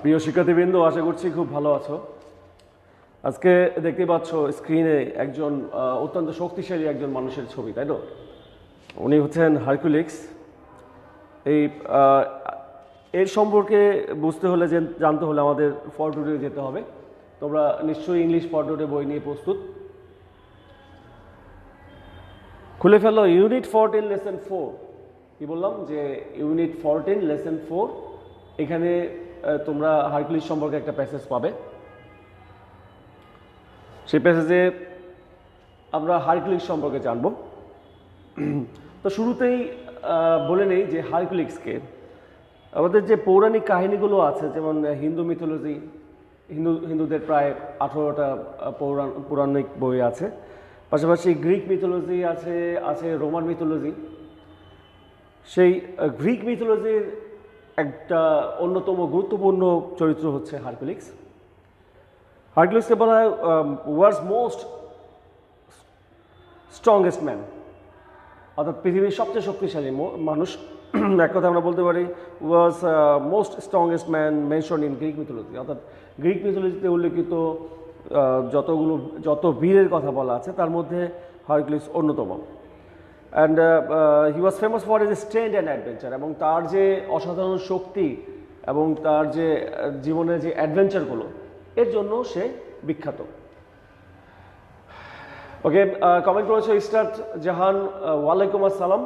প্রিয় শিক্ষার্থীবৃন্দ, আশা করছি খুব ভালো আছো। আজকে দেখতে পাচ্ছ স্ক্রিনে একজন অত্যন্ত শক্তিশালী একজন মানুষের ছবি, তাই তো? উনি হচ্ছেন হারকুলিস। এর সম্পর্কে বুঝতে হলে জানতে হলে আমাদের ফরটুডে যেতে হবে। তোমরা নিশ্চয়ই ইংলিশ ফরটুডে বই নিয়ে প্রস্তুত। খুলে ফেলো ইউনিট 14 লেসন 4। কি বললাম যে ইউনিট 14 লেসন 4। এখানে তোমরা হারকুলিস সম্পর্কে একটা প্যাসেজ পাবে। সেই প্যাসেজে আমরা হারকুলিস সম্পর্কে জানব। তো শুরুতেই বলে নেই যে হারকুলিসকে আমাদের যে পৌরাণিক কাহিনীগুলো আছে, যেমন হিন্দু মিথোলজি, হিন্দুদের প্রায় 18টা পৌরাণিক বই আছে। পাশাপাশি গ্রিক মিথোলজি আছে রোমান মিথোলজি। সেই গ্রিক মিথোলজির একটা অন্যতম গুরুত্বপূর্ণ চরিত্র হচ্ছে হারকুলিস। হারকুলিসকে বলা হয় ওয়ার্ল্ডস মোস্ট স্ট্রংগেস্ট ম্যান, অর্থাৎ পৃথিবীর সবচেয়ে শক্তিশালী মানুষ। এক কথা আমরা বলতে পারি ওয়াজ most strongest man mention in Greek mythology. অর্থাৎ গ্রিক মিথোলজিতে উল্লেখিত যত বীরের কথা বলা আছে তার মধ্যে হারকুলিস অন্যতম। And he was famous for his strength and adventure, এবং তার যে অসাধারণ শক্তি এবং তার যে জীবনের যে অ্যাডভেঞ্চারগুলো, এর জন্য সে বিখ্যাত। ওকে, কমেন্ট করেছো ইস্টার্ট জাহান, ওয়ালাইকুম আসসালাম।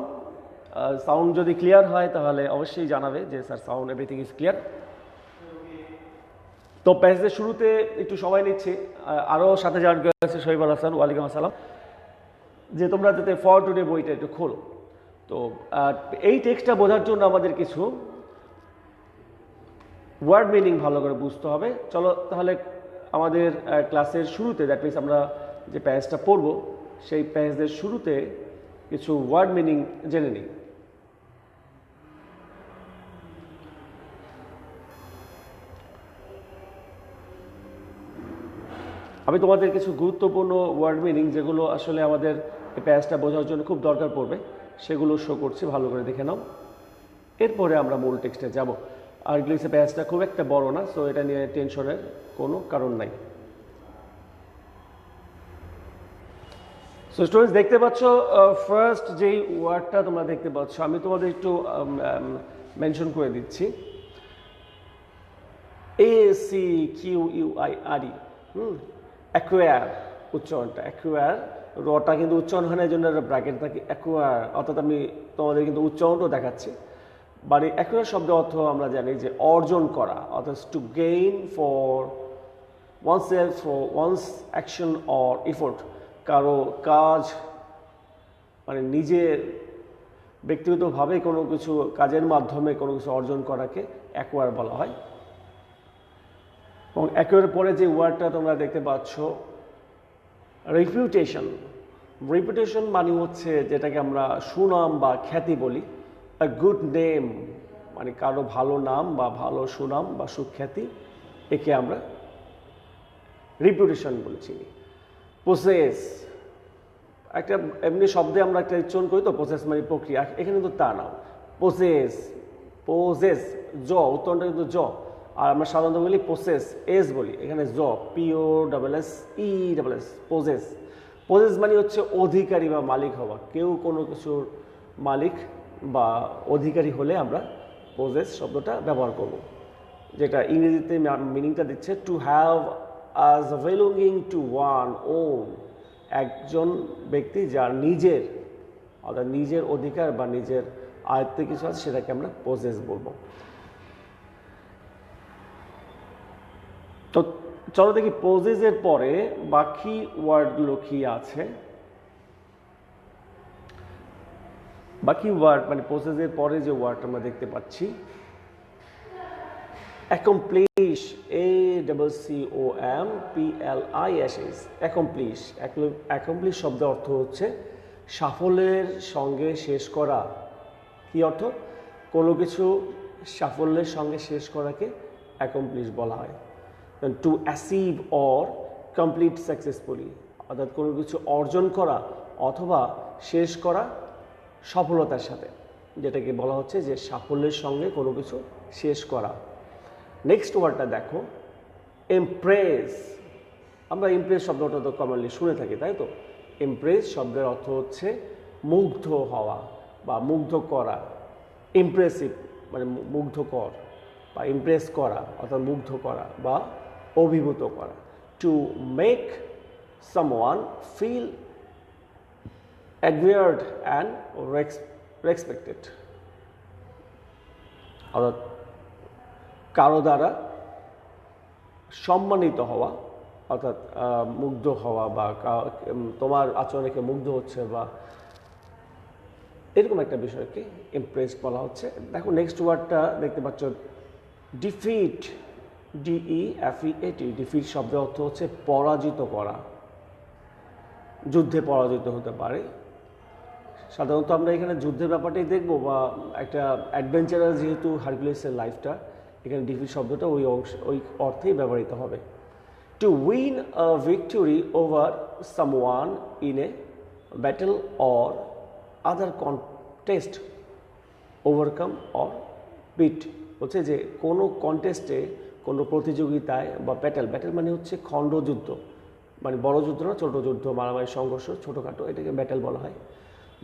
সাউন্ড যদি ক্লিয়ার হয় তাহলে অবশ্যই জানাবে যে sir sound everything is clear. তো প্যাসেজের শুরুতে একটু সময় নিচ্ছি, আরও সাথে জয়েন করেছে শহীদ আল হাসান, ওয়ালাইকুম আসসালাম, যে তোমরা যাতে ফর টুডে বইটা একটু খোলো। তো এই টেক্সটটা বোঝার জন্য আমাদের কিছু ওয়ার্ড মিনিং ভালো করে বুঝতে হবে। চলো তাহলে আমাদের ক্লাসের শুরুতে, দ্যাট মিনস আমরা যে প্যাসেজটা পড়বো সেই প্যাসেজের শুরুতে কিছু ওয়ার্ড মিনিং জেনে নিই। আমি তোমাদের কিছু গুরুত্বপূর্ণ ওয়ার্ড মিনিং, যেগুলো আসলে আমাদের এই প্যাসেজটা বোঝার জন্য খুব দরকার পড়বে, সেগুলো শো করছি, ভালো করে দেখে নাও। এরপরে আমরা মূল টেক্সটে যাব। আর ইংলিশে প্যাসেজটা খুব একটা বড় না, সো এটা নিয়ে টেনশনের কোনো কারণ নাই। সো স্টুডেন্টস, দেখতে পাচ্ছ ফার্স্ট যেই ওয়ার্ডটা তোমরা দেখতে পাচ্ছ, আমি তোমাদের একটু মেনশন করে দিচ্ছি। ACQUIRE, অ্যাকুয়ার উচ্চারণটা। অ্যাকুয়ার রটা কিন্তু উচ্চারণ হয় না, এই জন্য ব্র্যাকেট থাকে অ্যাকুয়ার, অর্থাৎ আমি তোমাদের কিন্তু উচ্চারণটাও দেখাচ্ছি। মানে অ্যাকুয়ার শব্দের অর্থ আমরা জানি যে অর্জন করা, অর্থাৎ to gain for oneself, for one's action or effort। কারো কাজ মানে নিজের ব্যক্তিগতভাবে কোনো কিছু কাজের মাধ্যমে কোনো কিছু অর্জন করাকে অ্যাকোয়ার বলা হয়। এবং অ্যাকোয়ার পরে যে ওয়ার্ডটা তোমরা দেখতে পাচ্ছ রেপুটেশন। রেপুটেশন মানে হচ্ছে যেটাকে আমরা সুনাম বা খ্যাতি বলি। আ গুড নেম মানে কারো ভালো নাম বা ভালো সুনাম বা সুখ্যাতি, একে আমরা রিপুটেশন বলেছি। প্রসেস একটা এমনি শব্দে আমরা একটা উচ্চারণ করি তো, প্রসেস মানে প্রক্রিয়া, এখানে কিন্তু তা না। প্রসেস জ, উত্তরটা কিন্তু জ, আর আমরা সাধারণত বলি প্রসেস এস বলি, এখানে জ, POSSESS প্রসেস। প্রসেস মানে হচ্ছে অধিকারী বা মালিক হওয়া। কেউ কোনো কিছুর মালিক বা অধিকারী হলে আমরা প্রসেস শব্দটা ব্যবহার করব, যেটা ইংরেজিতে মিনিংটা দিচ্ছে to have as belonging to one own। একজন ব্যক্তি যার নিজের, অর্থাৎ নিজের অধিকার বা নিজের আয়ত্তে কিছু আছে, সেটাকে আমরা পজেস বলবো। তো চলো দেখি পজেসের পরে বাকি ওয়ার্ডগুলো কি আছে। বাকি ওয়ার্ড মানে পজেসের পরে যে ওয়ার্ড আমরা দেখতে পাচ্ছি accomplish, ACCOMPLISH, accomplish। accomplish শব্দের অর্থ হচ্ছে সাফল্যের সঙ্গে শেষ করা। কি অর্থ? কোনো কিছু সাফল্যের সঙ্গে শেষ করাকে accomplish বলা হয়। To achieve or complete successfully, অর্থাৎ কোনো কিছু অর্জন করা অথবা শেষ করা সফলতার সাথে, যেটাকে বলা হচ্ছে যে সাফল্যের সঙ্গে কোনো কিছু শেষ করা। নেক্সট ওয়ার্ডটা দেখো, ইমপ্রেস। আমরা ইমপ্রেস শব্দটা তো কমনলি শুনে থাকি, তাই তো? ইমপ্রেস শব্দের অর্থ হচ্ছে মুগ্ধ হওয়া বা মুগ্ধ করা। ইমপ্রেসিভ মানে মুগ্ধকর, বা ইমপ্রেস করা অর্থাৎ মুগ্ধ করা বা অভিভূত করা। To make someone feel admired and respected, অর্থাৎ কারো দ্বারা সম্মানিত হওয়া, অর্থাৎ মুগ্ধ হওয়া বা তোমার আচরণে মুগ্ধ হচ্ছে বা এরকম একটা বিষয়কে ইমপ্রেস বলা হচ্ছে। দেখো নেক্সট ওয়ার্ডটা দেখতে পাচ্ছ, ডিফিট। DEFEAT। ডিফিট শব্দের অর্থ হচ্ছে পরাজিত করা, যুদ্ধে পরাজিত হতে পারে। সাধারণত আমরা এখানে যুদ্ধের ব্যাপারটাই দেখব, বা একটা অ্যাডভেঞ্চারাস যেহেতু হারকুলিসের লাইফটা, এখানে ডিফিট শব্দটা ওই অর্থেই ব্যবহৃত হবে। To win a victory over someone in a battle or other contest, overcome or beat. বলছে যে কোনো কন্টেস্টে, কোনো প্রতিযোগিতায় বা ব্যাটেল মানে হচ্ছে খণ্ডযুদ্ধ, মানে বড় যুদ্ধ না, ছোটো যুদ্ধ, মারামারি সংঘর্ষ ছোটোখাটো, এটাকে ব্যাটেল বলা হয়।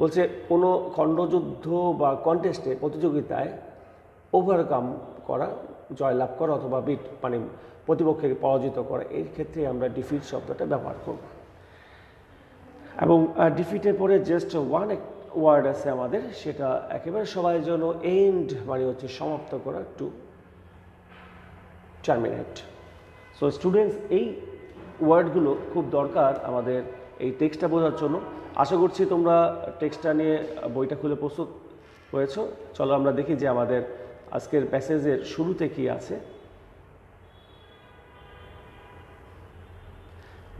বলছে কোনো খণ্ডযুদ্ধ বা কন্টেস্টে, প্রতিযোগিতায় ওভারকাম করা, জয়লাভ করা, অথবা বিট মানে প্রতিপক্ষকে পরাজিত করা, এই ক্ষেত্রে আমরা ডিফিট শব্দটা ব্যবহার করব। এবং ডিফিটের পরে জাস্ট ওয়ান ওয়ার্ড আছে আমাদের, সেটা একেবারে সবার জন্য, এন্ড মানে হচ্ছে সমাপ্ত করা, টু টার্মিনেট। সো স্টুডেন্টস, এই ওয়ার্ডগুলো খুব দরকার আমাদের এই টেক্সটটা বোঝার জন্য। আশা করছি তোমরা টেক্সটটা নিয়ে বইটা খুলে প্রস্তুত হয়েছ। চলো আমরা দেখি যে আমাদের আজকের প্যাসেজের শুরুতে কি আছে।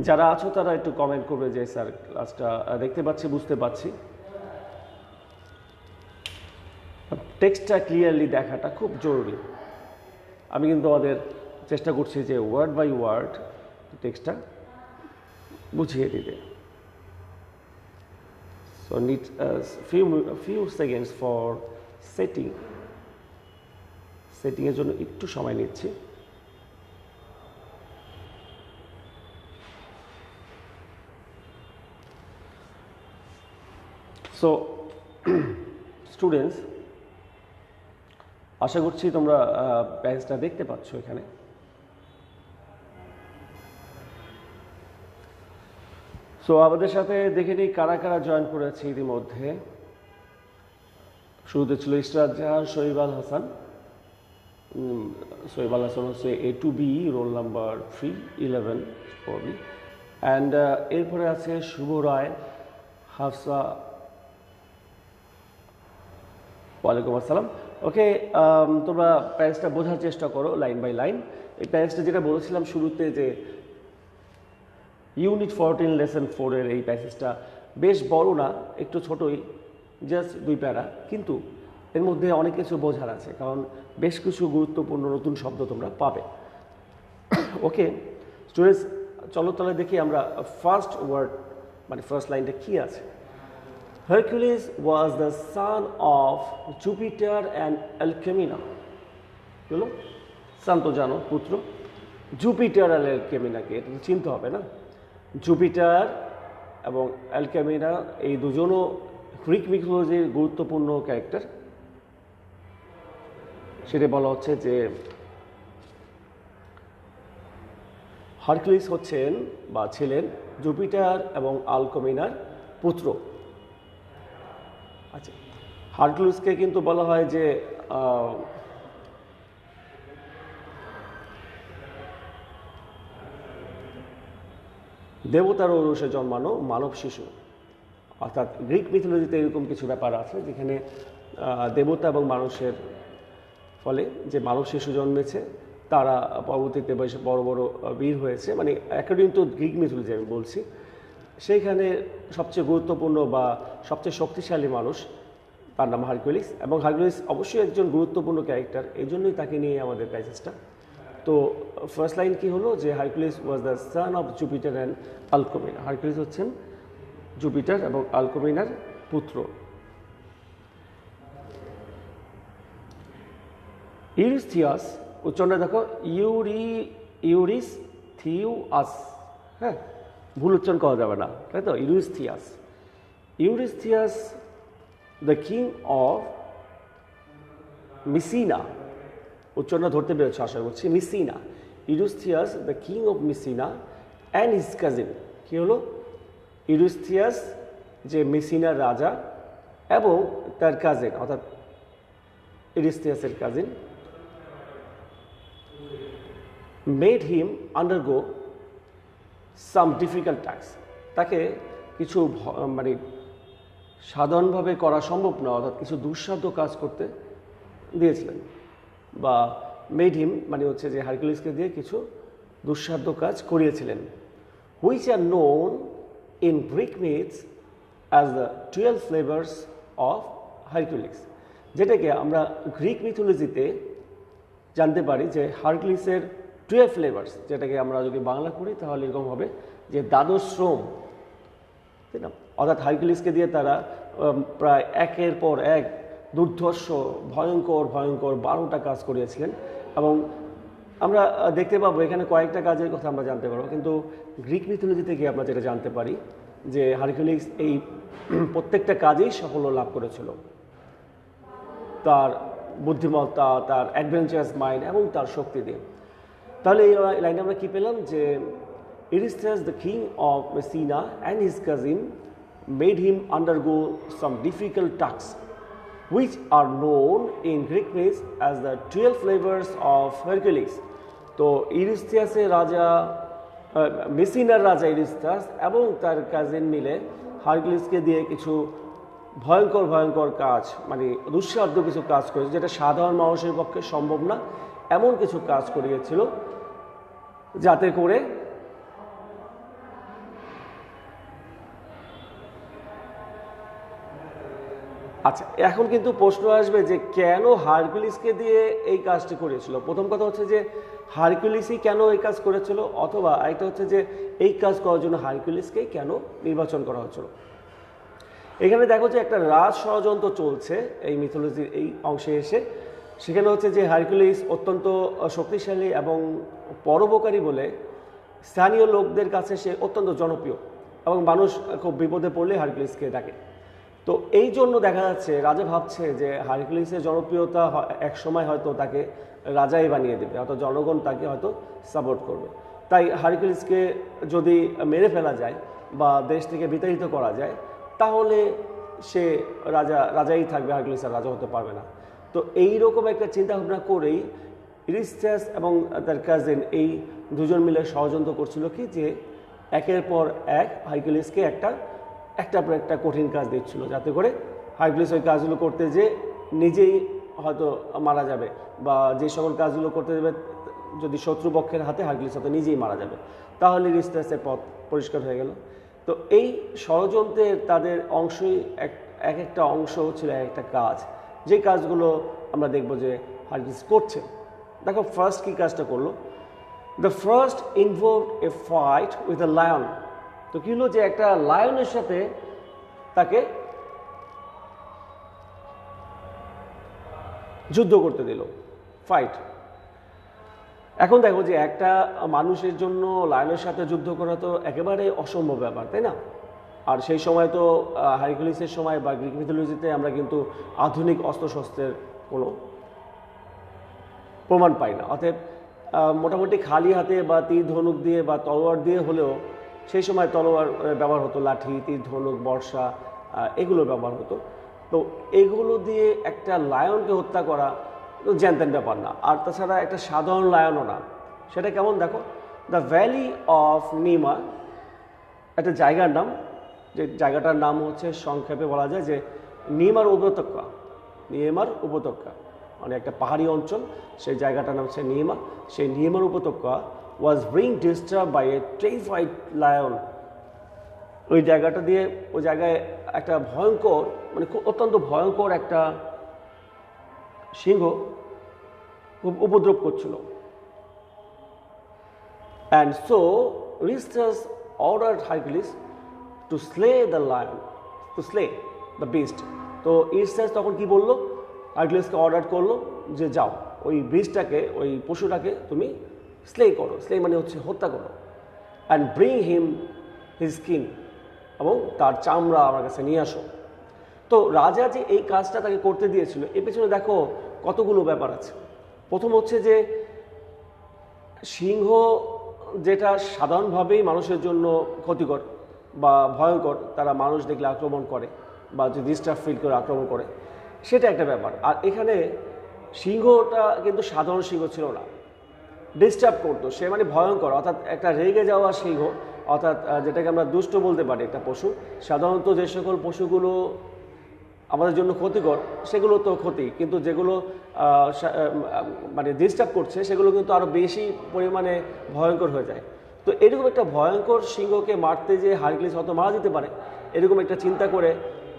যারা আছো তারা একটু কমেন্ট করবে যে স্যার ক্লাসটা দেখতে পাচ্ছি, বুঝতে পারছি। টেক্সটটা ক্লিয়ারলি দেখাটা খুব জরুরি। আমি কিন্তু আমাদের চেষ্টা করছি যে ওয়ার্ড বাই ওয়ার্ড টেক্সটটা বুঝিয়ে দিতে। So need few seconds for সেটিংয়ের জন্য একটু সময় নিচ্ছি। সো স্টুডেন্টস, আশা করছি তোমরা প্যাসেজটা দেখতে পাচ্ছ এখানে। সো আমাদের সাথে দেখে নিই কারা কারা জয়েন করেছে ইতিমধ্যে। শুরুতে ছিল ইসরাত জাহান, শহীব আল হাসান। শহীব আল হাসান হচ্ছে A2B, roll number 311 probably. And এরপরে আছে শুভ রায়, হাফসা। ওয়ালাইকুম আসসালাম। ওকে, তোমরা প্যাসেজটা বোঝার চেষ্টা করো লাইন বাই লাইন। এই প্যাসেজটা যেটা বলেছিলাম শুরুতে, যে ইউনিট 14 লেসন 4-এর এই প্যাসেজটা বেশ বড় না, একটু ছোটই, জাস্ট 2 প্যারা, কিন্তু এর মধ্যে অনেক কিছু বোঝার আছে, কারণ বেশ কিছু গুরুত্বপূর্ণ নতুন শব্দ তোমরা পাবে। ওকে স্টুডেন্টস, চলো তাহলে দেখি আমরা ফার্স্ট ওয়ার্ড মানে ফার্স্ট লাইনটা কী আছে। Hercules was the son of Jupiter and Alcmena. বলো, সান তো জানো, পুত্র। জুপিটার আর অ্যালকেমিনাকে এটা তো চিনতে হবে না। জুপিটার এবং অ্যালকেমিনা এই দুজনও গ্রিক মিথোলজির গুরুত্বপূর্ণ ক্যারেক্টার। সেটা বলা হচ্ছে যে হারকুলিস হচ্ছেন বা ছিলেন জুপিটার এবং আলকেমিনার পুত্র। আচ্ছা, হারকুলিসকে কিন্তু বলা হয় যে দেবতার ঔরসে জন্মানো মানব শিশু, অর্থাৎ গ্রিক মিথোলজিতে এরকম কিছু ব্যাপার আছে যেখানে দেবতা এবং মানুষের ফলে যে মানব শিশু জন্মেছে তারা পরবর্তীতে বেশ বড় বড় বীর হয়েছে, মানে অ্যাকর্ডিং টু গ্রিক মিথোলজি আমি বলছি। সেইখানে সবচেয়ে গুরুত্বপূর্ণ বা সবচেয়ে শক্তিশালী মানুষ, তার নাম হারকুলিস, এবং হারকুলিস অবশ্যই একজন গুরুত্বপূর্ণ ক্যারেক্টার, এই জন্যই তাকে নিয়ে আমাদের প্যাসেজটা। তো ফার্স্ট লাইন কি হলো, যে Hercules was the son of Jupiter and Alcmena. Hercules হচ্ছেন জুপিটার এবং আলকেমিনার পুত্র। ইউরিস্থিয়াস উচ্চারণটা দেখো ইউরিস্থিয়াস, হ্যাঁ, ভুল উচ্চারণ করা যাবে না, তাই তো, Eurystheus the king of Mycenae, উচ্চারণটা ধরতে পেরেছ আশা করছি, Mycenae, Eurystheus the king of Mycenae and his cousin, কী হলো, ইউরিস্থিয়াস যে মিসিনার রাজা এবং তার কাজিন অর্থাৎ ইউরিস্থিয়াসের cousin made him undergo some difficult tasks, তাকে কিছু মানে সাধারণভাবে করা সম্ভব না অর্থাৎ কিছু দুঃসাধ্য কাজ করতে দিয়েছিলেন, বা মেড হিম মানে হচ্ছে যে হারকিউলিসকে দিয়ে কিছু দুঃসাধ্য কাজ করিয়েছিলেন, which are known in Greek myths as the 12 flavors of Hercules, যেটাকে আমরা গ্রিক মিথোলজিতে জানতে পারি যে হারকিউলিসের 12 ফ্লেভার্স, যেটাকে আমরা যদি বাংলা করি তাহলে এরকম হবে যে দ্বাদশ শ্রম, তাই না, অর্থাৎ হারকিউলিসকে দিয়ে তারা প্রায় একের পর এক দুর্ধর্ষ ভয়ঙ্কর 12টা কাজ করিয়েছিলেন। এবং আমরা দেখতে পাবো এখানে কয়েকটা কাজের কথা আমরা জানতে পারবো, কিন্তু গ্রিক মিথোলজি থেকে আমরা যেটা জানতে পারি যে হারকিউলিস এই প্রত্যেকটা কাজেই সাফল্য লাভ করেছিল, তার বুদ্ধিমত্তা, তার অ্যাডভেঞ্চারাস মাইন্ড এবং তার শক্তি দিয়ে। তাহলে এই লাইনে আমরা কী পেলাম যে Eurystheus the king of Mycenae and his cousin made him undergo some difficult tasks which are known in Greek myths as the 12 flavors of Hercules. তো ইউরিস্থিয়াসের রাজা, মেসিনার রাজা ইউরিস্থিয়াস এবং তার কাজিন মিলে হারকিউলিসকে দিয়ে কিছু ভয়ঙ্কর কাজ, মানে দুঃসাধ্য কিছু কাজ করেছে, যেটা সাধারণ মানুষের পক্ষে সম্ভব না, এমন কিছু কাজ করিয়েছিল, যাতে করে আচ্ছা এখন কিন্তু প্রশ্ন আসবে যে কেন হারকিউলিসকে দিয়ে এই কাজটি করেছিল। প্রথম কথা হচ্ছে যে হারকিউলিসই কেন এই কাজ করেছিল, অথবা আরেকটা হচ্ছে যে এই কাজ করার জন্য হারকিউলিসকে কেন নির্বাচন করা হচ্ছিল। এখানে দেখো যে একটা রাজ ষড়যন্ত্র চলছে এই মিথোলজির এই অংশে এসে। সেখানে হচ্ছে যে হারকিউলিস অত্যন্ত শক্তিশালী এবং পরোপকারী বলে স্থানীয় লোকদের কাছে সে অত্যন্ত জনপ্রিয়, এবং মানুষ খুব বিপদে পড়লে হারকিউলিসকে ডাকে। তো এই জন্য দেখা যাচ্ছে রাজা ভাবছে যে হারকিউলিসের জনপ্রিয়তা এক সময় হয়তো তাকে রাজাই বানিয়ে দেবে, অর্থাৎ জনগণ তাকে হয়তো সাপোর্ট করবে। তাই হারকিউলিসকে যদি মেরে ফেলা যায় বা দেশ থেকে বিতাড়িত করা যায়, তাহলে সে রাজাই থাকবে, হারকিউলিস আর রাজা হতে পারবে না। তো এইরকম একটা চিন্তা ভাবনা করেই ইউরিস্থিয়াস এবং তার কাজিন এই দুজন মিলে ষড়যন্ত্র করছিল কি যে একের পর এক হারকিউলিসকে একটা পর একটা কঠিন কাজ দিচ্ছিল, যাতে করে হারকিউলিস ওই কাজগুলো করতে যে নিজেই হয়তো মারা যাবে, বা যে সকল কাজগুলো করতে যাবে যদি শত্রুপক্ষের হাতে হারকিউলিস হয়তো নিজেই মারা যাবে, তাহলে ইউরিস্থিয়াসের পথ পরিষ্কার হয়ে গেল। তো এই ষড়যন্ত্রের তাদের অংশই এক একটা অংশ ছিল একটা কাজ, যে কাজগুলো আমরা দেখব যে হারকিউলিস করছে। দেখো ফার্স্ট কী কাজটা করলো, the first involved A fight with a lion. তো কী হলো যে একটা লায়নের সাথে তাকে যুদ্ধ করতে দিল, ফাইট। এখন দেখো যে একটা মানুষের জন্য লায়নের সাথে যুদ্ধ করা তো একেবারে অসম্ভব ব্যাপার, তাই না? আর সেই সময় তো হারকিউলিসের সময় বা গ্রিক মিথোলজিতে আমরা কিন্তু আধুনিক অস্ত্রশস্ত্রের কোনো প্রমাণ পাই না। অতএব মোটামুটি খালি হাতে বা তীর ধনুক দিয়ে বা তলোয়ার দিয়ে হলেও, সেই সময় তলোয়ার ব্যবহার হতো, লাঠি, তীর ধনুক, বর্ষা, এগুলো ব্যবহার হতো। তো এগুলো দিয়ে একটা লায়নকে হত্যা করা জ্যানত্যান ব্যাপার না, আর তাছাড়া একটা সাধারণ লায়নও না। সেটা কেমন দেখো, দ্য ভ্যালি অফ নিমা, একটা জায়গার নাম, যে জায়গাটার নাম হচ্ছে সংক্ষেপে বলা যায় যে নিমার উপত্যকা। নিমার উপত্যকা মানে একটা পাহাড়ি অঞ্চল, সেই জায়গাটার নাম হচ্ছে নিমা। সেই নিমার উপত্যকা was being disturbed by a terrified lion. ওই জায়গাটা দিয়ে, ওই জায়গায় একটা ভয়ঙ্কর, মানে খুব অত্যন্ত ভয়ঙ্কর একটা সিংহ খুব উপদ্রব করছিল। And so Eurystheus ordered Hercules to slay the lion, to slay the beast. তো ইউরিস্থিয়াস তখন কি বললো, হারকিউলিসকে অর্ডার করলো যে যাও ওই বীজটাকে, ওই পশুটাকে তুমি স্লে করো, স্লে মানে হচ্ছে হত্যা করো, and bring him his skin, এবং তার চামড়া আমার কাছে নিয়ে আসো। তো রাজা যে এই কাজটা তাকে করতে দিয়েছিল, এর পেছনে দেখো কতগুলো ব্যাপার আছে। প্রথম হচ্ছে যে সিংহ, যেটা সাধারণভাবেই মানুষের জন্য ক্ষতিকর বা ভয়ঙ্কর, তারা মানুষ দেখলে আক্রমণ করে বা যদি ডিস্টার্ব ফিল করে আক্রমণ করে, সেটা একটা ব্যাপার। আর এখানে সিংহটা কিন্তু সাধারণ সিংহ ছিল না, ডিস্টার্ব করতো, সে মানে ভয়ঙ্কর, অর্থাৎ একটা রেগে যাওয়া সিংহ, অর্থাৎ যেটাকে আমরা দুষ্ট বলতে পারি একটা পশু। সাধারণত যে সকল পশুগুলো আমাদের জন্য ক্ষতিকর সেগুলো তো ক্ষতি, কিন্তু যেগুলো মানে ডিস্টার্ব করছে সেগুলো কিন্তু আরও বেশি পরিমাণে ভয়ঙ্কর হয়ে যায়। তো এরকম একটা ভয়ঙ্কর সিংহকে মারতে যে হারকিউলিস হয়তো মারা যেতে পারে, এরকম একটা চিন্তা করে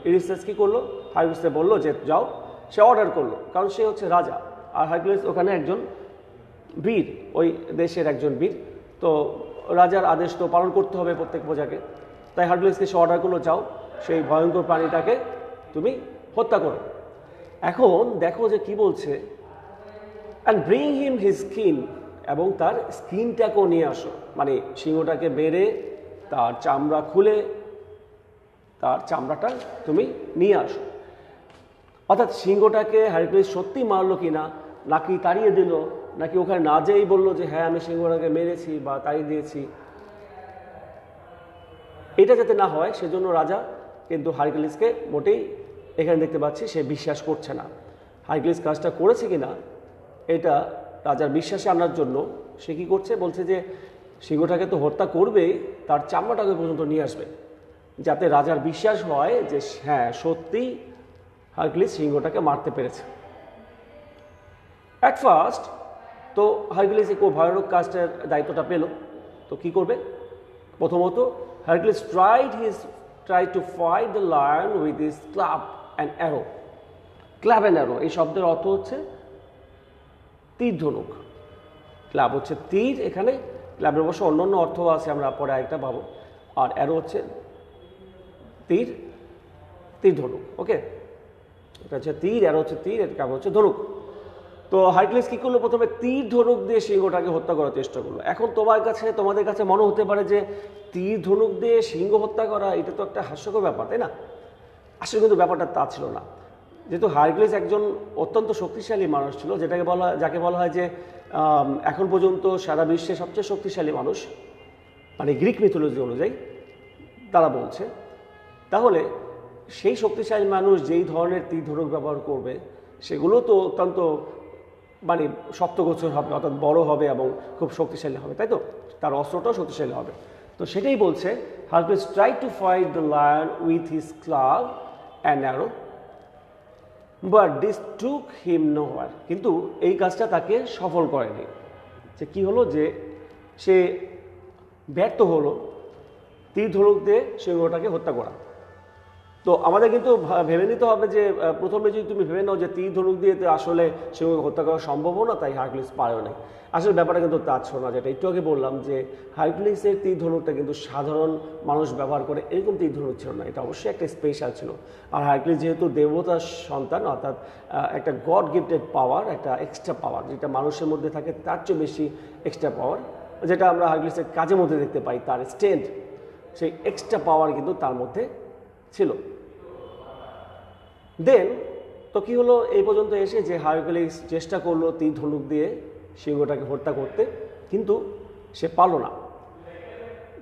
ইউরিস্থাস কী করলো, হারকিউলিসকে বললো যে যাও। সে অর্ডার করলো, কারণ সে হচ্ছে রাজা, আর হারকিউলিস ওখানে একজন বীর, ওই দেশের একজন বীর। তো রাজার আদেশ তো পালন করতে হবে প্রত্যেক প্রজাকে। তাই হারকিউলিসকে সে অর্ডার করলো, যাও সেই ভয়ঙ্কর প্রাণীটাকে তুমি হত্যা করো। এখন দেখো যে কি বলছে, and bring him his skin, এবং তার স্কিনটাকেও নিয়ে আসো, মানে সিংহটাকে বেড়ে তার চামড়া খুলে তার চামড়াটা তুমি নিয়ে আসো। অর্থাৎ সিংহটাকে হারকিউলিস সত্যি মারলো কিনা, নাকি তাড়িয়ে দিল, নাকি ওখানে না যেয়েই বললো যে হ্যাঁ আমি সিংহটাকে মেরেছি বা তাড়িয়ে দিয়েছি, এটা যাতে না হয় সেজন্য রাজা কিন্তু হারকিউলিসকে মোটেই এখানে দেখতে পাচ্ছি সে বিশ্বাস করছে না। হারকিউলিস কাজটা করেছে কিনা এটা রাজার বিশ্বাসে আনার জন্য সে কী করছে, বলছে যে সিংহটাকে তো হত্যা করবেই, তার চামড়াটাকে পর্যন্ত নিয়ে আসবে, যাতে রাজার বিশ্বাস হয় যে হ্যাঁ সত্যিই হারকিউলিস সিংহটাকে মারতে পেরেছে। অ্যাট ফার্স্ট তো হারকিউলিস এই ভয়ানক কাজটার দায়িত্বটা পেল, তো কি করবে? প্রথমত Hercules tried to fight the lion with his club and arrow. Club and arrow এই শব্দের অর্থ হচ্ছে তীর ধনুক। ক্লাব হচ্ছে তীর, এখানে ক্লাবের অবশ্য অন্যান্য অর্থ আছে, আমরা পরে আরেকটা পাবো। আর অ্যারো হচ্ছে তীর, তীর ধনুক। ওকে, এটা হচ্ছে তীর, অ্যারো হচ্ছে তীর, এটা ক্লাব হচ্ছে ধনুক। তো হারকিউলিস কী করলো, প্রথমে তীর ধনুক দিয়ে সিংহটাকে হত্যা করার চেষ্টা করলো। এখন তোমাদের কাছে মনে হতে পারে যে তীর ধনুক দিয়ে সিংহ হত্যা করা এটা তো একটা হাস্যকর ব্যাপার, তাই না? আসলে কিন্তু ব্যাপারটা তা ছিল না। যেহেতু হারকিউলিস একজন অত্যন্ত শক্তিশালী মানুষ ছিল, যাকে বলা হয় যে এখন পর্যন্ত সারা বিশ্বে সবচেয়ে শক্তিশালী মানুষ, মানে গ্রিক মিথোলজি অনুযায়ী তারা বলছে, তাহলে সেই শক্তিশালী মানুষ যেই ধরনের তীর ধনুক ব্যবহার করবে সেগুলো তো অত্যন্ত মানে শক্তগোছর হবে, অর্থাৎ বড় হবে এবং খুব শক্তিশালী হবে, তাই তো? তার অস্ত্রটাও শক্তিশালী হবে। তো সেটাই বলছে, Hercules tried to fight the lion with his club and arrow, but this took him nowhere. কিন্তু এই কাজটা তাকে সফল করেনি। যে কি হলো, যে সে ব্যর্থ হলো তীর ধনুক দিয়ে সিংহটাকে হত্যা করা। তো আমাদের কিন্তু ভেবে নিতে হবে যে প্রথমে যদি তুমি ভেবে নাও যে তীর ধনুক দিয়ে আসলে সিংহকে হত্যা করা সম্ভব না, তাই হারকিউলিস পারেও না। আসলে ব্যাপারটা কিন্তু তা ছিল না, যেটা একটু আগে বললাম যে হারকিউলিসের তীর ধনুকটা কিন্তু সাধারণ মানুষ ব্যবহার করে এরকম তীর ধনুক ছিল না, এটা অবশ্যই একটা স্পেশাল ছিল। আর হারকিউলিস যেহেতু দেবতার সন্তান, অর্থাৎ একটা গড গিফটেড পাওয়ার, একটা এক্সট্রা পাওয়ার যেটা মানুষের মধ্যে থাকে তার চেয়ে বেশি এক্সট্রা পাওয়ার, যেটা আমরা হারকিউলিসের কাজের মধ্যে দেখতে পাই, তার স্ট্রেংথ, সেই এক্সট্রা পাওয়ার কিন্তু তার মধ্যে ছিল। দেন তো কী হলো, এই পর্যন্ত এসে যে হারকিউলিস চেষ্টা করলো তীর ধনুক দিয়ে সিংহটাকে হত্যা করতে, কিন্তু সে পারল না,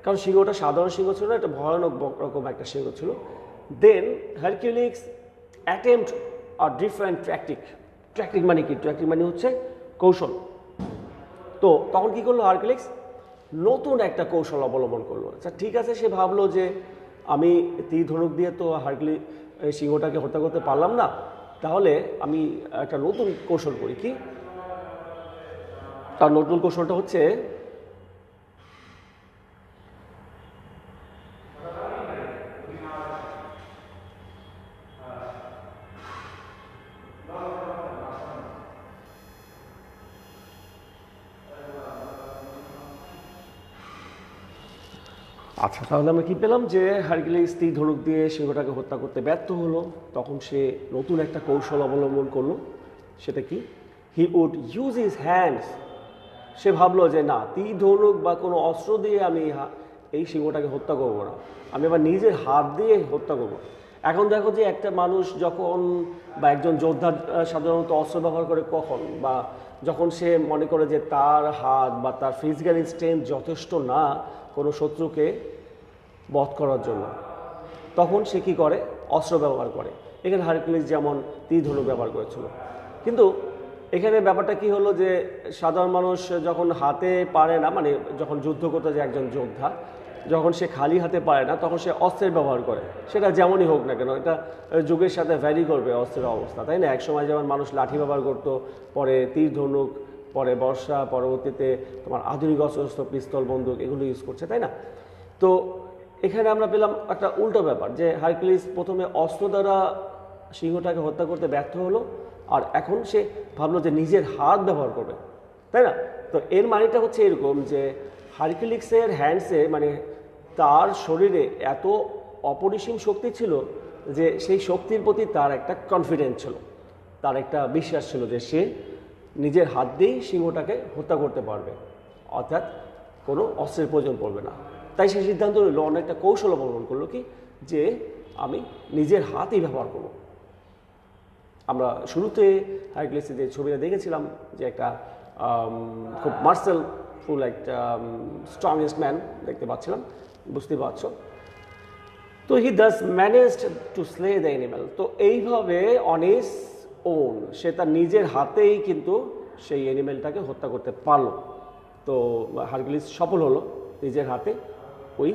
কারণ সিংহটা সাধারণ সিংহ ছিল না, একটা ভয়ানক রকম একটা সিংহ ছিল। Then Hercules attempt a different tactic মানে কি? ট্যাকটিক মানে হচ্ছে কৌশল। তো তখন কী করলো হারকিউলিস? নতুন একটা কৌশল অবলম্বন করলো। আচ্ছা ঠিক আছে, সে ভাবলো যে আমি তীর ধনুক দিয়ে তো হারকিউলিস সিংহটাকে হত্যা করতে পারলাম না, তাহলে আমি একটা নতুন কৌশল করি। কি তার নতুন কৌশলটা হচ্ছে আচ্ছা, তাহলে আমরা কি পেলাম যে হারকিউলিস তীর ধনুক দিয়ে সিংহটাকে হত্যা করতে ব্যর্থ হলো, তখন সে নতুন একটা কৌশল অবলম্বন করলো। সেটা কি? He would use his hands, সে ভাবলো যে না, তীর ধনুক বা কোনো অস্ত্র দিয়ে আমি এই সিংহটাকে হত্যা করব না, আমি আবার নিজের হাত দিয়ে হত্যা করব। এখন দেখো যে একটা মানুষ যখন বা একজন যোদ্ধা সাধারণত অস্ত্র ব্যবহার করে কখন, বা যখন সে মনে করে যে তার হাত বা তার ফিজিক্যাল স্ট্রেংথ যথেষ্ট না কোনো শত্রুকে বধ করার জন্য, তখন সে কী করে, অস্ত্র ব্যবহার করে। এখানে হারকিউলিস যেমন তীর ধনুক ব্যবহার করেছিল। কিন্তু এখানে ব্যাপারটা কি হলো যে সাধারণ মানুষ যখন হাতে পারে না, মানে যখন যুদ্ধ করতে যায় একজন যোদ্ধা, যখন সে খালি হাতে পারে না তখন সে অস্ত্রের ব্যবহার করে, সেটা যেমনই হোক না কেন। এটা যুগের সাথে ভ্যারি করবে অস্ত্রের অবস্থা, তাই না? একসময় যেমন মানুষ লাঠি ব্যবহার করতো, পরে তীর ধনুক, পরে বর্ষা, পরবর্তীতে তোমার আধুনিক অস্ত্র পিস্তল বন্দুক এগুলো ইউজ করছে, তাই না? তো এখানে আমরা পেলাম একটা উল্টো ব্যাপার, যে হারকিউলিস প্রথমে অস্ত্র দ্বারা সিংহটাকে হত্যা করতে ব্যর্থ হলো, আর এখন সে ভাবলো যে নিজের হাত ব্যবহার করবে, তাই না? তো এর মানেটা হচ্ছে এরকম যে হারকিউলিসের হ্যান্ডসে, মানে তার শরীরে এত অপরিসীম শক্তি ছিল যে সেই শক্তির প্রতি তার একটা কনফিডেন্স ছিল, তার একটা বিশ্বাস ছিল যে সে নিজের হাত দিয়েই সিংহটাকে হত্যা করতে পারবে, অর্থাৎ কোনো অস্ত্রের প্রয়োজন পড়বে না। তাই সে সিদ্ধান্ত নিল, অনেকটা কৌশল অবলম্বন করলো, কি যে আমি নিজের হাতই ব্যবহার করব। আমরা শুরুতে হারকিউলিসের যে ছবিটা দেখেছিলাম, যে একটা খুব মার্সেলফুল একটা স্ট্রংগেস্ট ম্যান দেখতে পাচ্ছিলাম, বুঝতে পারছো। তো he thus managed to slay the animal. তো এইভাবে অন হিজ ওন, সে তার নিজের হাতেই কিন্তু সেই অ্যানিমেলটাকে হত্যা করতে পারলো। তো হারকিউলিস সফল হলো নিজের হাতে ওই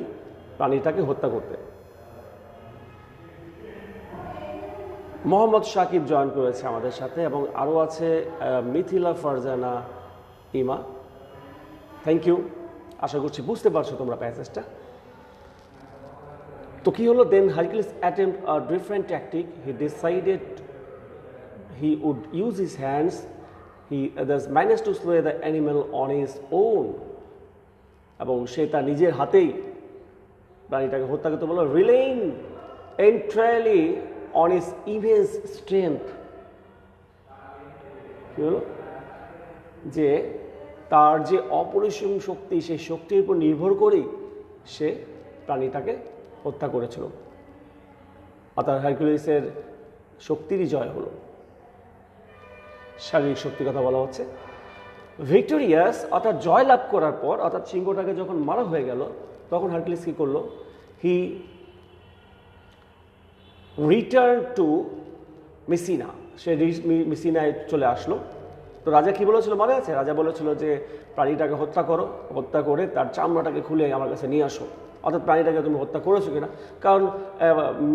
প্রাণীটাকে হত্যা করতে। মোহাম্মদ সাকিব জয়েন করেছে আমাদের সাথে, এবং আরও আছে মিথিলা ফারজানা ইমা। থ্যাংক ইউ, আশা করছি বুঝতে পারছো তোমরা প্যাসেজটা। তো কী হলো, then Hercules attempt a different tactic, he decided he would use his hands, he thus manage to slay the animal on his own, এবং সে তার নিজের হাতেই প্রাণীটাকে হত্যা করতে বলল, relying entirely on his immense strength. কি হলো, যে তার যে অপরিসীম শক্তি, সেই শক্তির উপর নির্ভর করেই সে প্রাণীটাকে হত্যা করেছিল। অর্থাৎ হারকিউলিসের শক্তিরই জয় হলো, শারীরিক শক্তির কথা বলা হচ্ছে। ভিক্টোরিয়াস অর্থাৎ জয় লাভ করার পর, অর্থাৎ সিংহটাকে যখন মারা হয়ে গেল, তখন হারকিউলিস কী করলো, হি রিটার্ন টু মেসিনা, সে মেসিনায় চলে আসলো। তো রাজা কী বলেছিল মনে আছে? রাজা বলেছিল যে প্রাণীটাকে হত্যা করো, হত্যা করে তার চামড়াটাকে খুলে আমার কাছে নিয়ে আসো। অর্থাৎ প্রাণীটাকে তুমি হত্যা করেছো কিনা, কারণ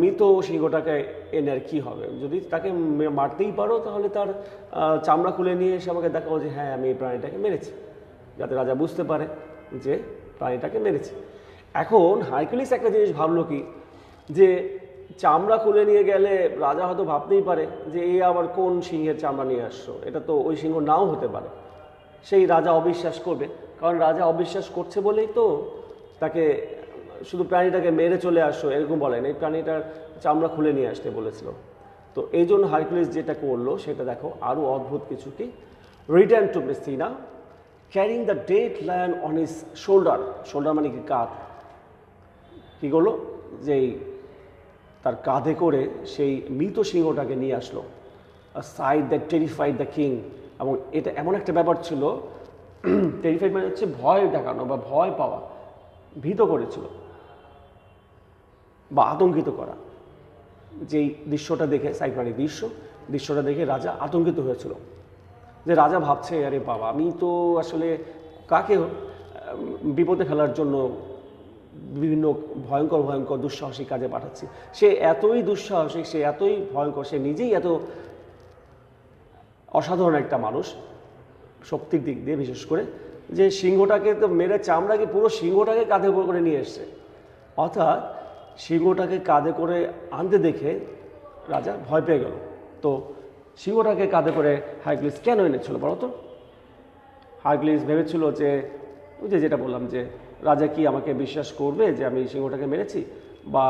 মৃত সিংহটাকে এনে আর কী হবে, যদি তাকে মারতেই পারো তাহলে তার চামড়া খুলে নিয়ে এসে আমাকে দেখাও যে হ্যাঁ আমি এই প্রাণীটাকে মেরেছি, যাতে রাজা বুঝতে পারে যে প্রাণীটাকে মেরেছি। এখন হারকিউলিস একটা জিনিস ভাবলো, কি যে চামড়া খুলে নিয়ে গেলে রাজা হয়তো ভাবতেই পারে যে এই আবার কোন সিংহের চামড়া নিয়ে আসছো, এটা তো ওই সিংহ নাও হতে পারে। সেই রাজা অবিশ্বাস করবে, কারণ রাজা অবিশ্বাস করছে বলেই তো তাকে শুধু প্রাণীটাকে মেরে চলে আসো এরকম বলেন, এই প্রাণীটার চামড়া খুলে নিয়ে আসতে বলেছিল। তো এই জন্য হারকিউলিস যেটা করলো সেটা দেখো আরও অদ্ভুত কিছু, কি return to Messina carrying the dead lion on his shoulder. Shoulder মানে কি, কাঁধ। কী করলো, যেই তার কাঁধে করে সেই মৃত সিংহটাকে নিয়ে আসলো। Side that terrified the king. এবং এটা এমন একটা ব্যাপার ছিল, টেরিফাইড মানে হচ্ছে ভয় দেখানো বা ভয় পাওয়া, ভীত করেছিল বা আতঙ্কিত করা। যেই দৃশ্যটা দেখে, সাইক্রানিক দৃশ্যটা দেখে রাজা আতঙ্কিত হয়েছিল, যে রাজা ভাবছে আরে বাবা, আমি তো আসলে কাকে বিপদে ফেলার জন্য বিভিন্ন ভয়ঙ্কর ভয়ঙ্কর দুঃসাহসিক কাজে পাঠাচ্ছি। সে এতই দুঃসাহসিক, সে এতই ভয়ঙ্কর, সে নিজেই এত অসাধারণ একটা মানুষ শক্তির দিক দিয়ে, বিশেষ করে যে সিংহটাকে তো মেরে চামড়াকে পুরো সিংহটাকে কাঁধে করে নিয়ে এসছে। অর্থাৎ সিংহটাকে কাঁধে করে আনতে দেখে রাজা ভয় পেয়ে গেল। তো সিংহটাকে কাঁধে করে হারকিউলিস কেন এনেছিল বলো তো? হারকিউলিস ভেবেছিল যে ওই যেটা বললাম, যে রাজা কি আমাকে বিশ্বাস করবে যে আমি সিংহটাকে মেরেছি, বা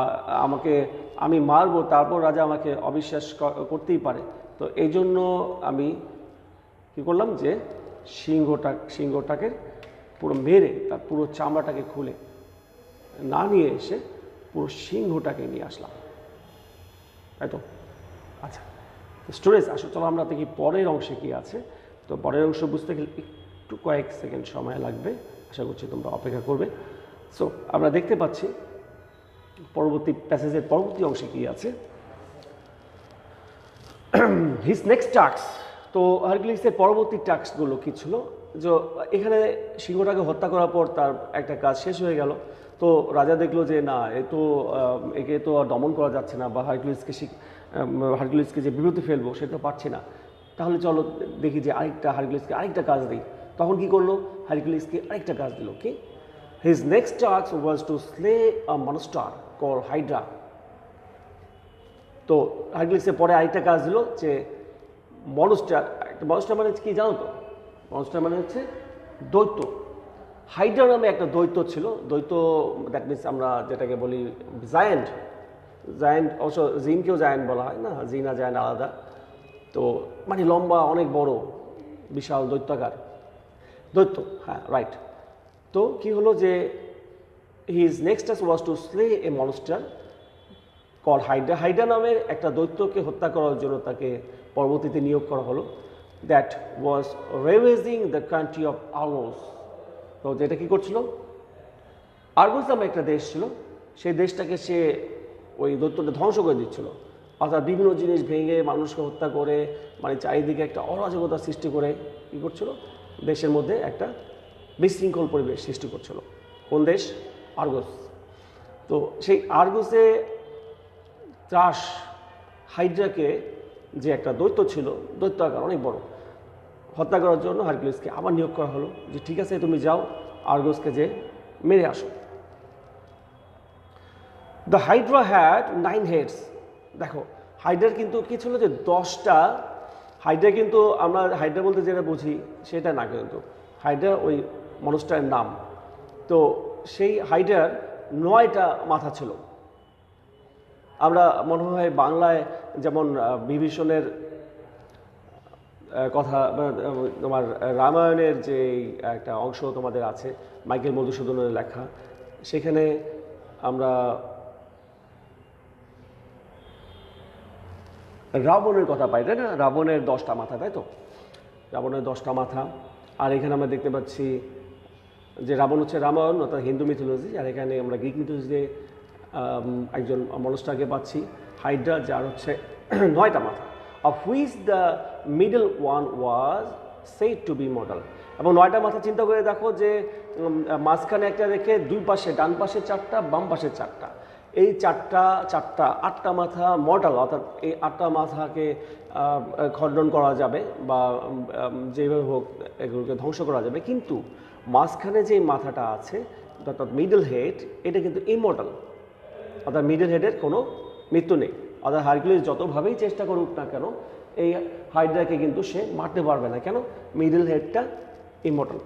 আমি মারবো, তারপর রাজা আমাকে অবিশ্বাস করতেই পারে। তো এই জন্য আমি কি করলাম যে সিংহটাকে পুরো মেরে তার পুরো চামড়াটাকে খুলে না নিয়ে এসে পুরো সিংহটাকে নিয়ে আসলাম, তাই তো? আচ্ছা, স্টোরেজ আসো, চলো আমরা দেখি পরের অংশে কি আছে। তো পরের অংশ বুঝতে গেলে একটু কয়েক সেকেন্ড সময় লাগবে, আশা করছি তোমরা অপেক্ষা করবে। সো আমরা দেখতে পাচ্ছি পরবর্তী প্যাসেজের পরবর্তী অংশে কি আছে। হিজ নেক্সট টাস্ক, তো হারকিউলিসের পরবর্তী টাস্কগুলো কি ছিল? যে এখানে সিংহটাকে হত্যা করার পর তার একটা কাজ শেষ হয়ে গেল। তো রাজা দেখলো যে না, একে তো আর দমন করা যাচ্ছে না, বা হারকিউলিসকে যে বিপদে ফেলবো সেটা পারছি না, তাহলে চলো দেখি যে হারকিউলিসকে আরেকটা কাজ দিই। তখন কি করলো? হারকিউলিসকে আরেকটা কাজ দিল। কি? His next task was to slay a monster call Hydra. তো হারকিউলিসের পরে আরেকটা কাজ দিল যে মনস্টার মানে কি জানো তো? মনস্টার মানে হচ্ছে দৈত্য। হাইড্রা নামে একটা দৈত্য ছিল। দৈত্য, দ্যাট মিনস আমরা যেটাকে বলি জায়ান্ট। অবশ্য জিনকেও জায়ান্ট বলা হয় না, জিন আর জায়ান্ট আলাদা। তো মানে লম্বা, অনেক বড়, বিশাল দৈত্যাকার দৈত্য, হ্যাঁ রাইট। তো কি হলো যে his next task was to slay a monster call Hydra. Hydra নামের একটা দৈত্যকে হত্যা করার জন্য তাকে পরবর্তীতে নিয়োগ করা হলো। That was ravaging the country of Argos. তো যেটা কি করছিল? আর্গোস নামে একটা দেশ ছিল, সেই দেশটাকে সে ওই দৈত্যটা ধ্বংস করে দিচ্ছিল। অর্থাৎ বিভিন্ন জিনিস ভেঙে, মানুষকে হত্যা করে, মানে চারিদিকে একটা অরাজকতা সৃষ্টি করে কী করছিল? দেশের মধ্যে একটা বিশৃঙ্খল পরিবেশ সৃষ্টি করছিল। কোন দেশ? আর্গোস। তো সেই আর্গোসে ত্রাস হাইড্রাকে, যে একটা দৈত্য ছিল, দৈত্য আকার অনেক বড়, হত্যা করার জন্য হারকিউলিসকে আবার নিয়োগ করা হলো যে ঠিক আছে, তুমি যাও আর্গোসকে যে মেরে আসো। The Hydra had 9 heads. দেখো হাইড্রার কিন্তু কি ছিল যে 10টা। হাইড্রা কিন্তু আমরা হাইড্রা বলতে যেটা বুঝি সেটা না, কিন্তু হাইড্রা ওই মনস্টারের নাম। তো সেই হাইড্রার 9টা মাথা ছিল। আমরা মনে হয় বাংলায় যেমন বিভীষণের কথা, তোমার রামায়ণের যে একটা অংশ তোমাদের আছে, মাইকেল মধুসূদনের লেখা, সেখানে আমরা রাবণের কথা পাই, তাই না? রাবণের 10টা মাথা, তাই তো? রাবণের 10টা মাথা। আর এখানে আমরা দেখতে পাচ্ছি যে রাবণ হচ্ছে রামায়ণ, অর্থাৎ হিন্দু মিথোলজি, আর এখানে আমরা গ্রিক মিথোলজিতে একজন মনস্টারকে পাচ্ছি, হাইড্রা, যার হচ্ছে 9টা মাথা, of which the middle one was said to be mortal. এবং 9টা মাথা চিন্তা করে দেখো যে মাঝখানে একটা রেখে দুই পাশে, ডান পাশে 4টা, বাম পাশে 4টা, এই 8টা মাথা মর্টাল, অর্থাৎ এই 8টা মাথাকে খণ্ডন করা যাবে বা যেভাবে হোক এগুলোকে ধ্বংস করা যাবে। কিন্তু মাঝখানে যে মাথাটা আছে, অর্থাৎ মিডল হেড, এটা কিন্তু ইমর্টাল, অর্থাৎ মিডল হেডের কোনো মৃত্যু নেই। অর্থাৎ হারকিউলিস যতভাবেই চেষ্টা করুক না কেন, এই হাইড্রাকে কিন্তু সে মারতে পারবে না। কেন? মিডল হেডটা ইমর্টাল।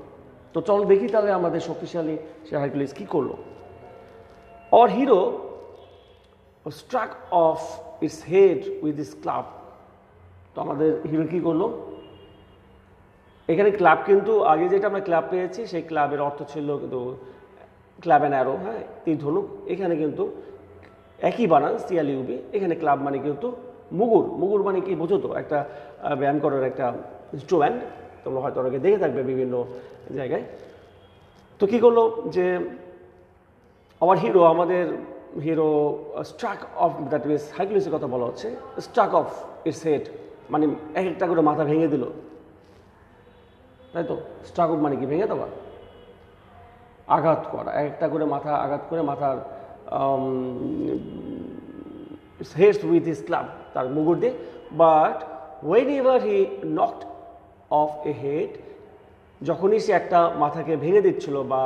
তো চল দেখি তাহলে আমাদের শক্তিশালী সে হারকিউলিস কী করলো। Our hero struck off its head with his club. তো আমাদের হিরো কী করলো? এখানে ক্লাব, কিন্তু আগে যেটা আমরা ক্লাব পেয়েছি সেই ক্লাবের অর্থ ছিল কিন্তু ক্লাব অ্যান্ড অ্যারো, হ্যাঁ, তীর ধনুক। এখানে কিন্তু একই বানান, CLUB। এখানে ক্লাব মানে কিন্তু মুগুর। মুগুর মানে কি বোঝো তো? একটা ব্যায়াম করার একটা ইনস্ট্রুমেন্ট, তোমরা হয়তো অনেকে দেখে থাকবে বিভিন্ন জায়গায়। তো কী করলো যে আমার হিরো, আমাদের hero struck off, that means হারকিউলিসের কথা বলা হচ্ছে, স্ট্রাক অফ ইটস হেড, মানে এক একটা করে মাথা ভেঙে দিল, তাই তো? স্ট্রাক অফ মানে কি? ভেঙে দেওয়া, আঘাত করা, একটা করে মাথা আঘাত করে মাথার হেডস উইথ হিজ ক্লাব, তার মুগুর দিয়ে। But whenever he knocked off a head, যখনই সে একটা মাথাকে ভেঙে দিচ্ছিল বা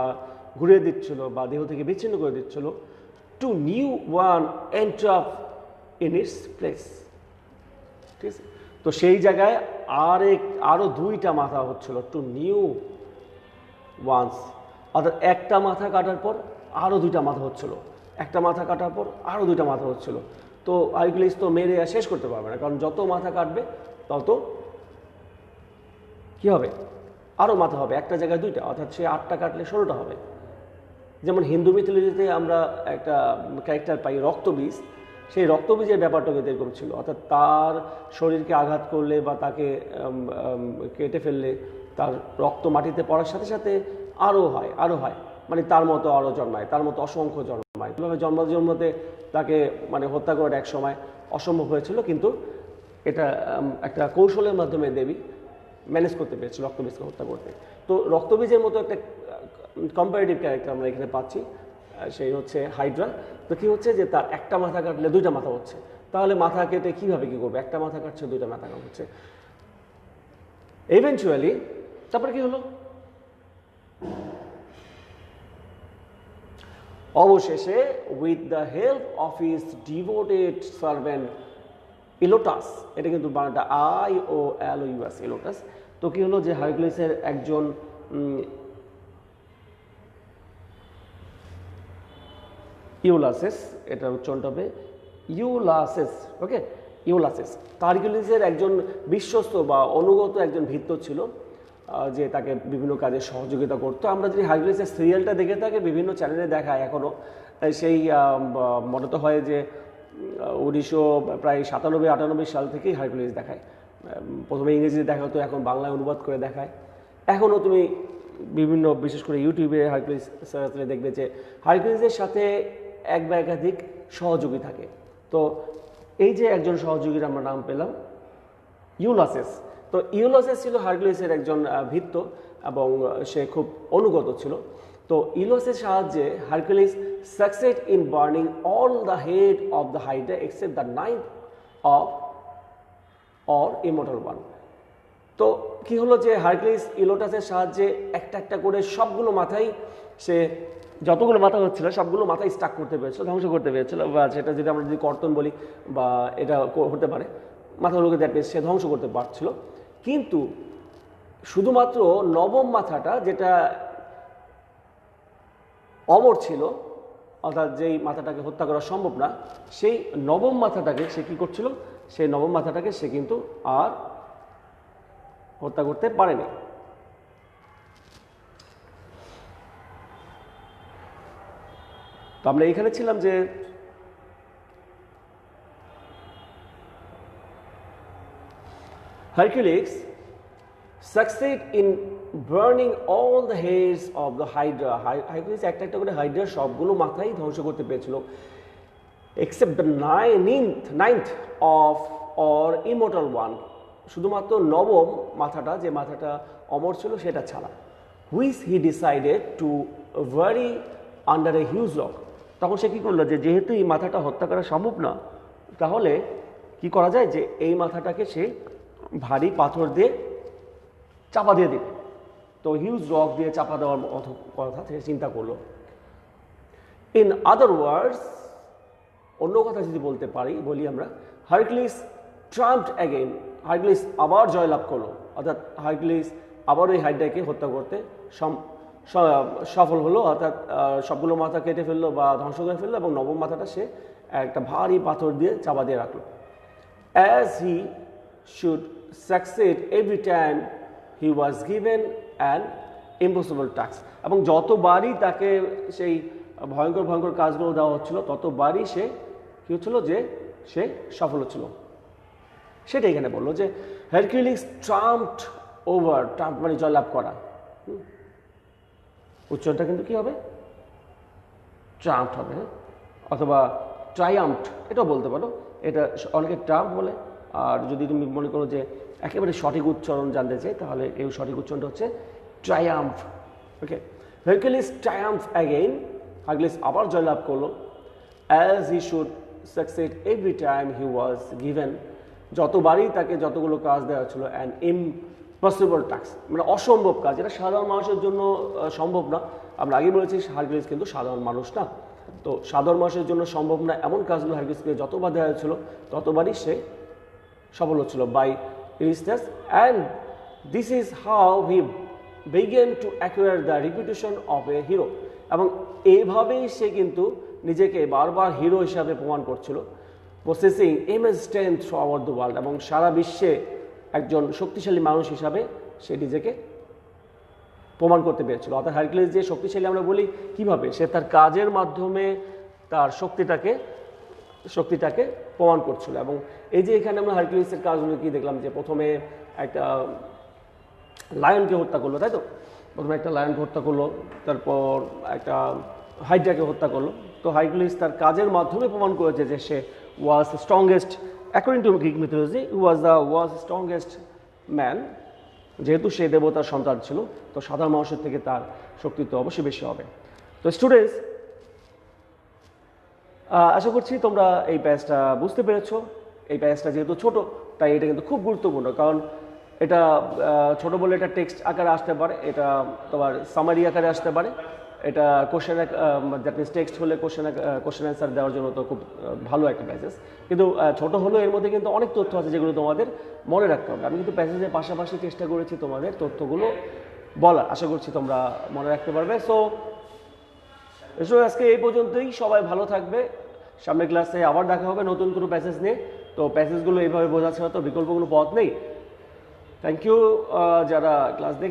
ঘুরিয়ে দিচ্ছিল বা দেহ থেকে বিচ্ছিন্ন করে দিচ্ছিল, two new one enter in it's place. ঠিক আছে? তো সেই জায়গায় আরও 2টা মাথা হচ্ছিল, টু নিউ ওয়ান্স, অর্থাৎ একটা মাথা কাটার পর আরও 2টা মাথা হচ্ছিল, একটা মাথা কাটার পর আরও 2টা মাথা হচ্ছিল। তো হারকিউলিস তো মেরে শেষ করতে পারবে না, কারণ যত মাথা কাটবে তত কি হবে, আরও মাথা হবে, একটা জায়গায় দুইটা, অর্থাৎ সে 8টা কাটলে 16টা হবে। যেমন হিন্দু মিথোলজিতে আমরা একটা ক্যারেক্টার পাই রক্তবীজ, সেই রক্তবীজের ব্যাপারটা কিন্তু এরকম ছিল, অর্থাৎ তার শরীরকে আঘাত করলে বা তাকে কেটে ফেললে তার রক্ত মাটিতে পড়ার সাথে সাথে আরও হয়, মানে তার মতো আরও জন্মায়, তার মতো অসংখ্য জন্মায়। কীভাবে জন্মতে তাকে মানে হত্যা করার এক সময় অসম্ভব হয়েছিল, কিন্তু এটা একটা কৌশলের মাধ্যমে দেবী ম্যানেজ করতে পেরেছিল রক্তবীজকে হত্যা করতে। তো রক্তবীজের মতো একটা কম্পারেটিভ ক্যারেক্টার আমরা এখানে পাচ্ছি, সেই হচ্ছে হাইড্রা। তো কী হচ্ছে যে তার একটা মাথা কাটলে 2টা মাথা হচ্ছে, তাহলে মাথা কেটে কীভাবে কী করবে, একটা মাথা কাটছে 2টা মাথা হচ্ছে ইভেনচুয়ালি। তারপরে কি হলো, অবশেষে with the help of his devoted servant Iolaus, এটা কিন্তু বাংলাটা IOLOUS ইলোটাস। তো কি হলো যে হারকুলিসের একজন ইউলাসেস, এটার উচ্চারণটা হবে ইউলাসেস, ওকে, ইউলাসেস। হারকুলিসের একজন বিশ্বস্ত বা অনুগত একজন ভৃত্য ছিল, যে তাকে বিভিন্ন কাজে সহযোগিতা করতো। আমরা যদি হারকুলিসের সিরিয়ালটা দেখে থাকি, বিভিন্ন চ্যানেলে দেখায় এখনও, সেই মনে তো হয় যে 1997-98 সাল থেকেই হারকুলিস দেখায়। প্রথমে ইংরেজিতে দেখা হতো, এখন বাংলায় অনুবাদ করে দেখায়। এখনও তুমি বিভিন্ন, বিশেষ করে ইউটিউবে হারকুলিস সার্চে দেখবে যে হারকুলিসের সাথে এক বা একাধিক সহযোগী থাকে। তো এই যে একজন সহযোগীর আমরা নাম পেলাম ইউলাসেস। তো ইউলাসেস ছিল হারকুলিসের একজন ভৃত্য এবং সে খুব অনুগত ছিল। তো ইউলাসের সাহায্যে Hercules succeed in burning all the head of the Hydra except the 9th of or immortal one. তো কি হলো যে হারকুলিস ইলোটাসের সাহায্যে একটা একটা করে সবগুলো মাথায়, সে যতগুলো মাথা হচ্ছিল সবগুলো মাথায় স্টাক করতে পেরেছিল, ধ্বংস করতে পেরেছিল, বা সেটা যদি আমরা যদি কর্তন বলি বা এটা হতে পারে, মাথাগুলোকে দ্যাট মিনস সে ধ্বংস করতে পারছিল। কিন্তু শুধুমাত্র 9ম মাথাটা, যেটা অমর ছিল, অর্থাৎ যেই মাথাটাকে হত্যা করা সম্ভব না, সেই 9ম মাথাটাকে সে কী করছিল, সেই 9ম মাথাটাকে সে কিন্তু আর হত্যা করতে পারেনি। তো আমরা এখানে ছিলাম যে Hercules succeed in burning all the heads of the Hydra. Hercules একটা একটা করে হাইড্রার সবগুলো মাথাই ধ্বংস করতে পেরেছিল, except the 9th of or immortal one, শুধুমাত্র 9ম মাথাটা, যে মাথাটা অমর ছিল সেটা ছাড়া, which he decided to bury under a huge rock. তখন সে কী করলো যে যেহেতু এই মাথাটা হত্যা করা সম্ভব না, তাহলে কি করা যায় যে এই মাথাটাকে সে ভারী পাথর দিয়ে চাপা দিয়ে দিবে। তো হিউজ রক দিয়ে চাপা দেওয়ার কথা সে চিন্তা করলো। ইন আদার ওয়ার্ডস, অন্য কথা যদি বলি আমরা, হারকুলিস ট্রাম্পড অ্যাগেইন, হারকুলিস আবার জয়লাভ করলো, অর্থাৎ হারকুলিস আবার ওই হাইড্রাকে হত্যা করতে সফল হলো, অর্থাৎ সবগুলো মাথা কেটে ফেললো বা ধ্বংস করে ফেললো, এবং 9ম মাথাটা সে একটা ভারী পাথর দিয়ে চাপা দিয়ে রাখলো। As he should succeed every time he was given an impossible task, এবং যতবারই তাকে সেই ভয়ঙ্কর ভয়ঙ্কর কাজগুলো দেওয়া হচ্ছিল, ততবারই সে কী হচ্ছিল যে সে সফল হচ্ছিল। সেটা এখানে বললো যে হারকুলিস ট্রাম্পড ওভার, ট্রাম্প মানে জয়লাভ করা, উচ্চারণটা কিন্তু কি হবে, ট্রাম্পড হবে, অথবা ট্রায়াম্পড এটাও বলতে পারো। এটা অনেকে ট্রাম্প বলে, আর যদি তুমি মনে করো যে একেবারে সঠিক উচ্চারণ জানতে চাই, তাহলে এই সঠিক উচ্চারণটা হচ্ছে ট্রায়াম্ফ। ওকে, হারকুলিস ট্রায়াম্ফ অ্যাগেইন, হারকুলিস আবার জয়লাভ করলো। As he should succeed every time he was given, যতবারই তাকে যতগুলো কাজ দেওয়া ছিল, অ্যান ইম্পসিবল টাস্ক, মানে অসম্ভব কাজ, এটা সাধারণ মানুষের জন্য সম্ভব না। আমরা আগে বলেছি হারকুলিস কিন্তু সাধারণ মানুষ না, তো সাধারণ মানুষের জন্য সম্ভব না এমন কাজগুলো হারকুলিসকে যতবার দেওয়া হয়েছিল ততবারই সে সফল হচ্ছিল by Eurystheus. And this is how he began to acquire the reputation of a hero, এবং এইভাবেই সে কিন্তু নিজেকে বারবার হিরো হিসাবে প্রমাণ করছিল, possessing immense strength throughout the world, এবং সারা বিশ্বে একজন শক্তিশালী মানুষ হিসাবে সে নিজেকে প্রমাণ করতে পেরেছিল। অর্থাৎ হারকিউলিস যে শক্তিশালী আমরা বলি কিভাবে, সে তার কাজের মাধ্যমে তার শক্তিটাকে প্রমাণ করছিল। এবং এই যে এখানে আমরা হারকিউলিসের কাজগুলো কি দেখলাম, যে প্রথমে একটা লায়নকে হত্যা করলো, তাই তো, প্রথমে একটা লায়নকে হত্যা করলো, তারপর একটা হাইড্রাকে হত্যা করলো। তো হারকিউলিস তার কাজের মাধ্যমে প্রমাণ করেছে যে সে was strongest, according to Greek mythology was strongest man. যেহেতু সে দেবতার সন্তান ছিল, তো সাধারণ মানুষের থেকে তার শক্তি তো অবশ্যই বেশি হবে। তো স্টুডেন্টস, আশা করছি তোমরা এই প্যাচটা বুঝতে পেরেছো। এই প্যাচটা যেহেতু ছোট, তাই এটা কিন্তু খুব গুরুত্বপূর্ণ, কারণ এটা ছোট বলে এটা টেক্সট আকারে আসতে পারে, এটা তোমার সামারি আকারে আসতে পারে, এটা কোশ্চেন দ্যাট মিনস টেক্সট হলে কোশ্চেন অ্যান্সার দেওয়ার জন্য তো খুব ভালো একটা প্যাসেজ। কিন্তু ছোট হলেও এর মধ্যে কিন্তু অনেক তথ্য আছে যেগুলো তোমাদের মনে রাখতে হবে। আমি কিন্তু প্যাসেজের পাশাপাশি চেষ্টা করেছি তোমাদের তথ্যগুলো বলার, আশা করছি তোমরা মনে রাখতে পারবে। সো আজকে এই পর্যন্তই, সবাই ভালো থাকবে। সামনের ক্লাসে আবার দেখা হবে নতুন কোনো প্যাসেজ নিয়ে। তো প্যাসেজগুলো এইভাবে বোঝা ছাড়া তো বিকল্প কোনো পথ নেই। থ্যাংক ইউ যারা ক্লাস দেখে